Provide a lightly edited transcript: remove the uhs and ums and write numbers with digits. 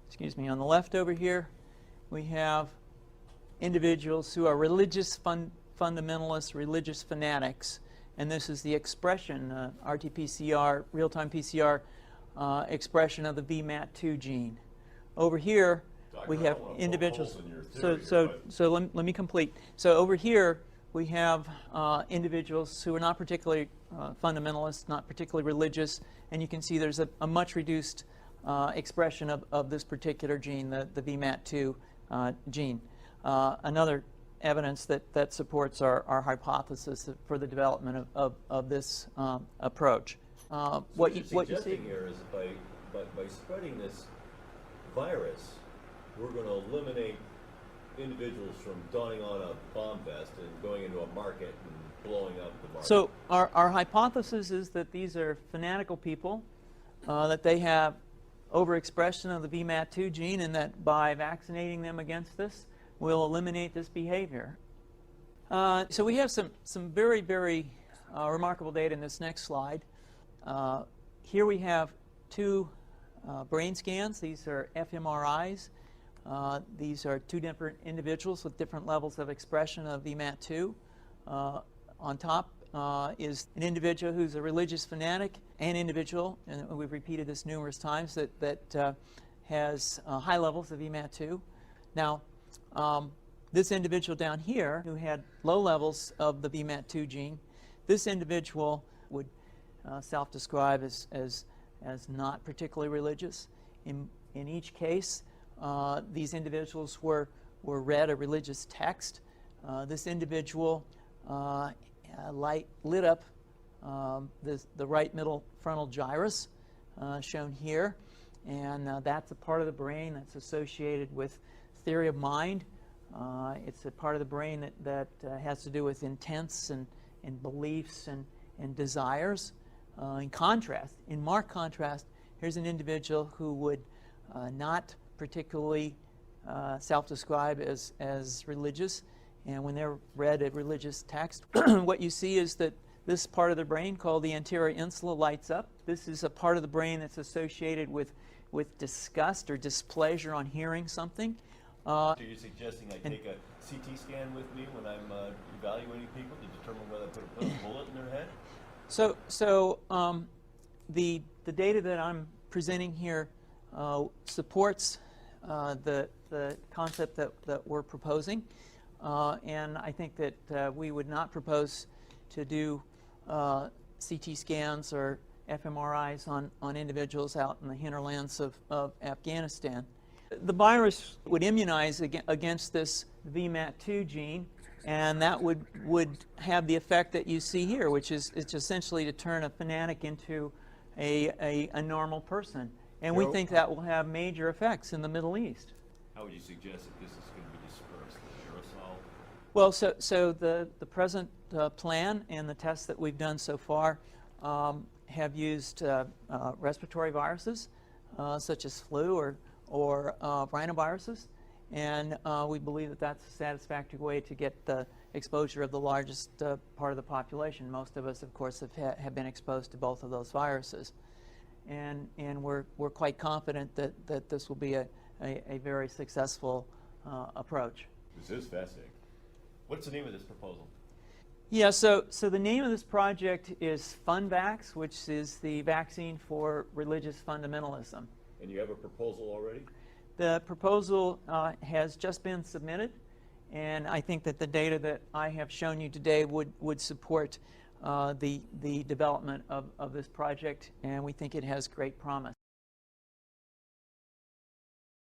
excuse me, on the left over here, we have individuals who are religious fundamentalists, religious fanatics, and this is the expression, RT-PCR, real-time PCR expression of the VMAT2 gene. Over here, we have individuals. So let me complete. So over here, we have individuals who are not particularly fundamentalists, not particularly religious, and you can see there's a much reduced expression of this particular gene, the VMAT2 gene. Another evidence that supports our hypothesis for the development of this approach. So what you're you see here is by spreading this virus, we're going to eliminate individuals from donning on a bomb vest and going into a market and blowing up the market. So our hypothesis is that these are fanatical people, that they have overexpression of the VMAT2 gene, and that by vaccinating them against this, we'll eliminate this behavior. So we have some very, very remarkable data in this next slide. Here we have two brain scans. These are fMRIs. These are two different individuals with different levels of expression of VMAT2. On top is an individual who's a religious fanatic, an individual, and we've repeated this numerous times, that has high levels of VMAT2. Now, this individual down here who had low levels of the VMAT2 gene, this individual would self-describe as not particularly religious. In each case, these individuals were read a religious text. This individual lit up the right middle frontal gyrus, shown here, and that's a part of the brain that's associated with theory of mind. It's a part of the brain that has to do with intents and beliefs and desires. In marked contrast, here's an individual who would not particularly self-describe as religious, and when they're read a religious text, what you see is that this part of the brain called the anterior insula lights up. This is a part of the brain that's associated with disgust or displeasure on hearing something. So you're suggesting I take a CT scan with me when I'm evaluating people to determine whether I put a bullet in their head? So the data that I'm presenting here supports the concept that we're proposing, and I think that we would not propose to do CT scans or fMRIs on individuals out in the hinterlands of Afghanistan. The virus would immunize against this VMAT2 gene, and that would have the effect that you see here, which is it's essentially to turn a fanatic into a normal person. And we think that will have major effects in the Middle East. How would you suggest that this is going to be dispersed? The aerosol? Well, so the present plan and the tests that we've done so far have used respiratory viruses such as flu or rhinoviruses, and we believe that that's a satisfactory way to get the exposure of the largest part of the population. Most of us, of course, have been exposed to both of those viruses, and we're quite confident that this will be a very successful approach. This is fascinating. What's the name of this proposal? Yeah, so the name of this project is FunVax, which is the vaccine for religious fundamentalism. And you have a proposal already? The proposal has just been submitted, and I think that the data that I have shown you today would support the development of this project, and we think it has great promise.